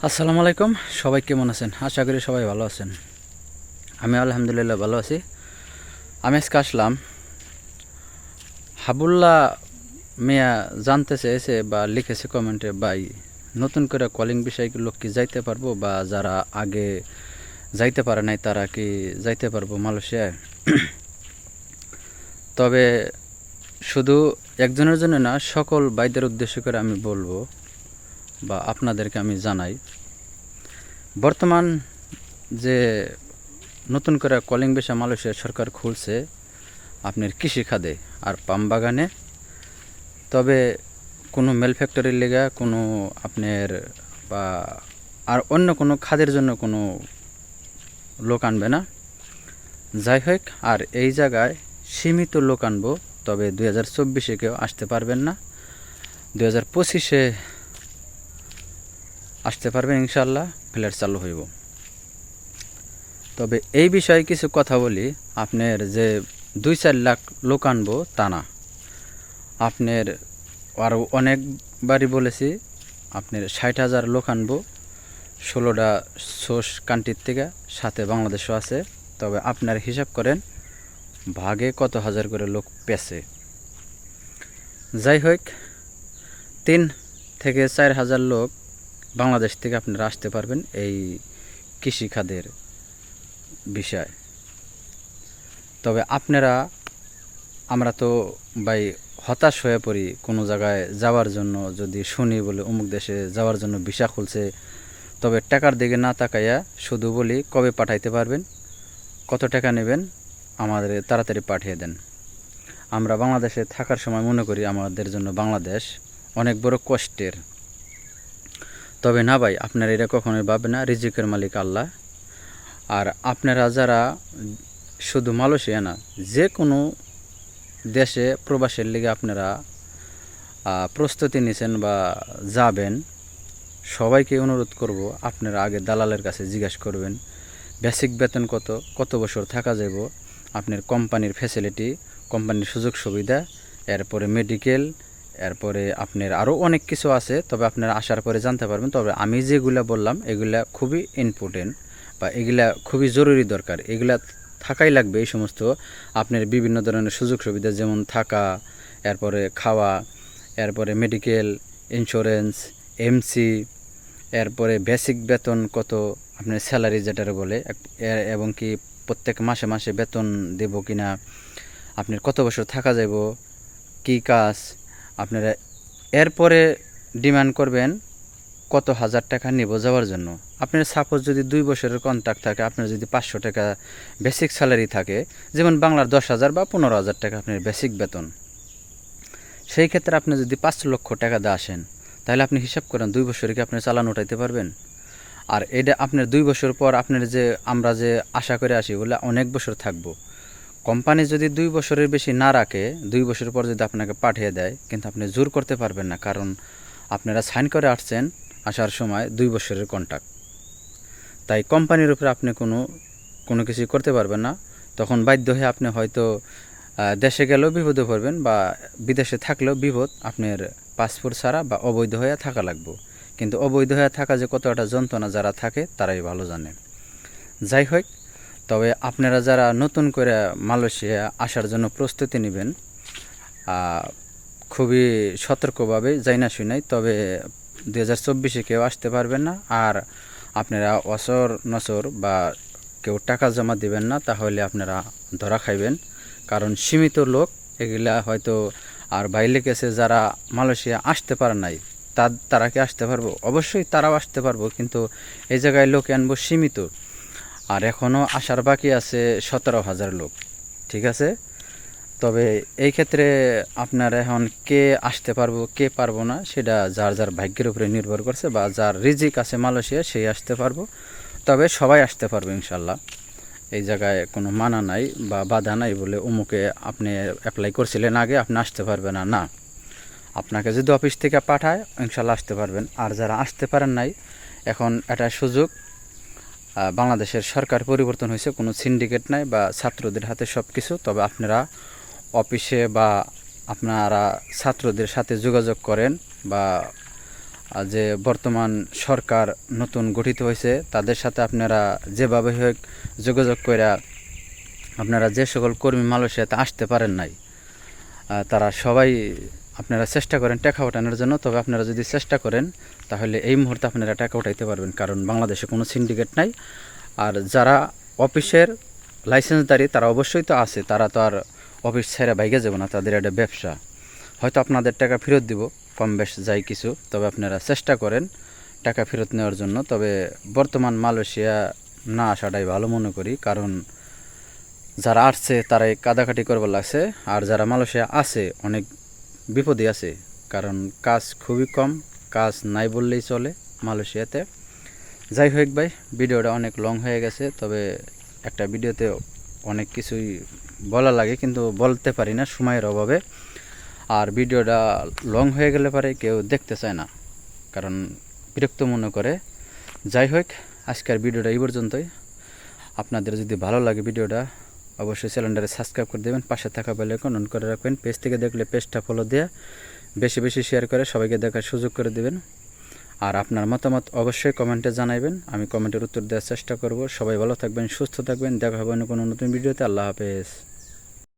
আসসালামু আলাইকুম। সবাই কেমন আছেন? আশা করি সবাই ভালো আছেন। আমি আলহামদুলিল্লাহ ভালো আছি। আমি আজকে আসলাম, হাবুল্লাহ মিয়া জানতে চেয়েছে বা লিখেছে কমেন্টে, ভাই নতুন করে কলিং বিষয়গুলো কি যাইতে পারবো, বা যারা আগে যাইতে পারে নাই তারা কি যাইতে পারবো মালয়েশিয়ায়? তবে শুধু একজনের জন্য না, সকল ভাইদের উদ্দেশ্য করে আমি বলবো বা আপনাদেরকে আমি জানাই, বর্তমান যে নতুন করে কলিং ভিসা মালয়েশিয়া সরকার খুলছে আপনার কৃষি খাতে আর পাম বাগানে। তবে কোনো ম্যানুফ্যাক্চারির লেগা কোনো আপনার বা আর অন্য কোনো খাদের জন্য কোনো লোক আনবে না। যাই হোক, আর এই জায়গায় সীমিত লোক আনবো। তবে 2024-এ কেউ আসতে পারবেন না, 2025-এ আসতে পারবেন ইনশাল্লাহ, ফ্ল্যাট চালু হইব। তবে এই বিষয়ে কিছু কথা বলি। আপনার যে 2-4 লাখ লোক আনবো তা না, আপনার আরও অনেকবারই বলেছি, আপনার 60,000 লোক আনবো, 16টা সোর্স কান্ট্রির থেকে, সাথে বাংলাদেশও আছে। তবে আপনার হিসাব করেন ভাগে কত হাজার করে লোক পেছে। যাই হোক, 3 থেকে 4 হাজার লোক বাংলাদেশ থেকে আপনারা আসতে পারবেন এই কৃষিখাতের বিষয়। তবে আপনারা, আমরা তো ভাই হতাশ হয়ে পড়ি কোনো জায়গায় যাওয়ার জন্য, যদি শুনি বলে অমুক দেশে যাওয়ার জন্য ভিসা খুলছে, তবে টাকার দিকে না তাকাইয়া শুধু বলি কবে পাঠাইতে পারবেন, কত টাকা নেবেন, আমাদের তাড়াতাড়ি পাঠিয়ে দেন। আমরা বাংলাদেশে থাকার সময় মনে করি আমাদের জন্য বাংলাদেশ অনেক বড় কষ্টের। তবে না ভাই, আপনারা এটা কখনোই ভাবেন না, রিজিকের মালিক আল্লাহ। আর আপনারা যারা শুধু মালয়েশিয়া না, যে কোনো দেশে প্রবাসের লিগে আপনারা প্রস্তুতি নিছেন বা যাবেন, সবাইকে অনুরোধ করব আপনারা আগে দালালের কাছে জিজ্ঞাসা করবেন বেসিক বেতন কত, কত বছর থাকা যাব, আপনার কোম্পানির ফ্যাসিলিটি, কোম্পানির সুযোগ সুবিধা, এরপরে মেডিকেল, এরপরে আপনার আরও অনেক কিছু আছে। তবে আপনারা আসার পরে জানতে পারবেন। তবে আমি যেগুলা বললাম এগুলা খুবই ইম্পর্টেন্ট বা এগুলা খুবই জরুরি দরকার, এগুলা থাকাই লাগবে। এই সমস্ত আপনার বিভিন্ন ধরনের সুযোগ সুবিধা, যেমন থাকা, এরপরে খাওয়া, এরপরে মেডিকেল, ইন্স্যুরেন্স, এমসি, এরপরে বেসিক বেতন কত, আপনার স্যালারি যেটার বলে, এবং কি প্রত্যেক মাসে মাসে বেতন দেব কিনা, আপনার কত বছর থাকা যাব, কি কাজ আপনারা। এরপরে ডিমান্ড করবেন কত হাজার টাকা নেব যাওয়ার জন্য। আপনার সাপোজ যদি 2 বছরের কন্ট্রাক্ট থাকে, আপনার যদি 500 টাকা বেসিক স্যালারি থাকে, যেমন বাংলার 10,000 বা 15,000 টাকা আপনার বেসিক বেতন, সেই ক্ষেত্রে আপনি যদি 5 লক্ষ টাকা দিয়ে আসেন, তাহলে আপনি হিসাব করেন 2 বছরে কি আপনি চালান উঠাইতে পারবেন? আর এটা আপনার 2 বছর পর আপনার যে আমরা যে আশা করে আসি বলে অনেক বছর থাকবো, কোম্পানি যদি 2 বছরের বেশি না রাখে, 2 বছর পর যদি আপনাকে পাঠিয়ে দেয়, কিন্তু আপনি জোর করতে পারবেন না, কারণ আপনারা সাইন করে আসছেন আসার সময় 2 বছরের কন্ট্রাক্ট। তাই কোম্পানির উপরে আপনি কোনো কিছু করতে পারবেন না। তখন বাধ্য হয়ে আপনি হয়তো দেশে গেলেও বিপদে পড়বেন, বা বিদেশে থাকলেও বিপদ, আপনার পাসপোর্ট ছাড়া বা অবৈধ হয়ে থাকা লাগবে। কিন্তু অবৈধ হয়ে থাকা যে কত একটা যন্ত্রণা যারা থাকে তারাই ভালো জানে। যাই হোক, তবে আপনারা যারা নতুন করে মালয়েশিয়া আসার জন্য প্রস্তুতি নেবেন, খুবই সতর্কভাবে যাই না শুনাই। তবে 2024-এ কেউ আসতে পারবেন না। আর আপনারা অচর নচর বা কেউ টাকা জমা দিবেন না, তাহলে আপনারা ধরা খাইবেন। কারণ সীমিত লোক এগুলা হয়তো, আর বাইরে গেছে যারা মালয়েশিয়া আসতে পারে নাই, তারা কি আসতে পারবো? অবশ্যই তারাও আসতে পারবো, কিন্তু এই জায়গায় লোক আনবো সীমিত। আর এখনও আসার বাকি আছে 17,000 লোক, ঠিক আছে? তবে এই ক্ষেত্রে আপনার এখন কে আসতে পারবো কে পারবো না, সেটা যার যার ভাগ্যের উপরে নির্ভর করছে, বা যার রিজিক আছে মালয়েশিয়া সেই আসতে পারবো। তবে সবাই আসতে পারবে ইনশাল্লাহ। এই জায়গায় কোনো মানা নাই বা বাধা নাই বলে অমুকে আপনি অ্যাপ্লাই করছিলেন আগে আপনি আসতে পারবেন না, না। আপনাকে যদি অফিস থেকে পাঠায় ইনশাল্লাহ আসতে পারবেন। আর যারা আসতে পারেন নাই, এখন এটা সুযোগ, বাংলাদেশের সরকার পরিবর্তন হয়েছে, কোনো সিন্ডিকেট নাই বা ছাত্রদের হাতে সব কিছু। তবে আপনারা অফিসে বা আপনারা ছাত্রদের সাথে যোগাযোগ করেন, বা যে বর্তমান সরকার নতুন গঠিত হয়েছে তাদের সাথে আপনারা যেভাবে হোক যোগাযোগ করে আপনারা যে সকল কর্মী মালয়েশিয়াতে আসতে পারেন নাই তারা সবাই আপনারা চেষ্টা করেন টাকা ওঠানোর জন্য। তবে আপনারা যদি চেষ্টা করেন তাহলে এই মুহূর্তে আপনারা টাকা উঠাইতে পারবেন, কারণ বাংলাদেশে কোনো সিন্ডিকেট নাই। আর যারা অফিসের লাইসেন্সদারি তারা অবশ্যই তো আছে, তারা তো আর অফিস ছেড়ে বাইকে যাবে না, তাদের একটা ব্যবসা। হয়তো আপনাদের টাকা ফেরত দিব, কম বেশ যাই কিছু, তবে আপনারা চেষ্টা করেন টাকা ফেরত নেওয়ার জন্য। তবে বর্তমান মালয়েশিয়া না আসাটাই ভালো মনে করি, কারণ যারা আসছে তারাই কাদাকাটি করবার লাগছে, আর যারা মালয়েশিয়া আছে অনেক বিপদে আছে, কারণ কাজ খুবই কম, কাজ নাই বললেই চলে মালয়েশিয়াতে। যাই হোক ভাই, ভিডিওটা অনেক লং হয়ে গেছে, তবে একটা ভিডিওতে অনেক কিছুই বলা লাগে কিন্তু বলতে পারি না সময়ের অভাবে। আর ভিডিওটা লং হয়ে গেলে পরে কেউ দেখতে চায় না, কারণ বিরক্ত মনে করে। যাই হোক, আজকের ভিডিওটা এই পর্যন্তই। আপনাদের যদি ভালো লাগে ভিডিওটা অবশ্যই চ্যানেলটারে সাবস্ক্রাইব করে দেবেন, পাশে থাকা বেল আইকন অন করে রাখবেন। পেজ থেকে দেখলে পেজটা ফলো দিয়ে বেশি বেশি শেয়ার করে সবাইকে দেখার সুযোগ করে দেবেন। আর আপনার মতামত অবশ্যই কমেন্টে জানাবেন, আমি কমেন্টের উত্তর দেওয়ার চেষ্টা করব। সবাই ভালো থাকবেন, সুস্থ থাকবেন, দেখা হবে অন্য কোনো নতুন ভিডিওতে। আল্লাহ হাফেজ।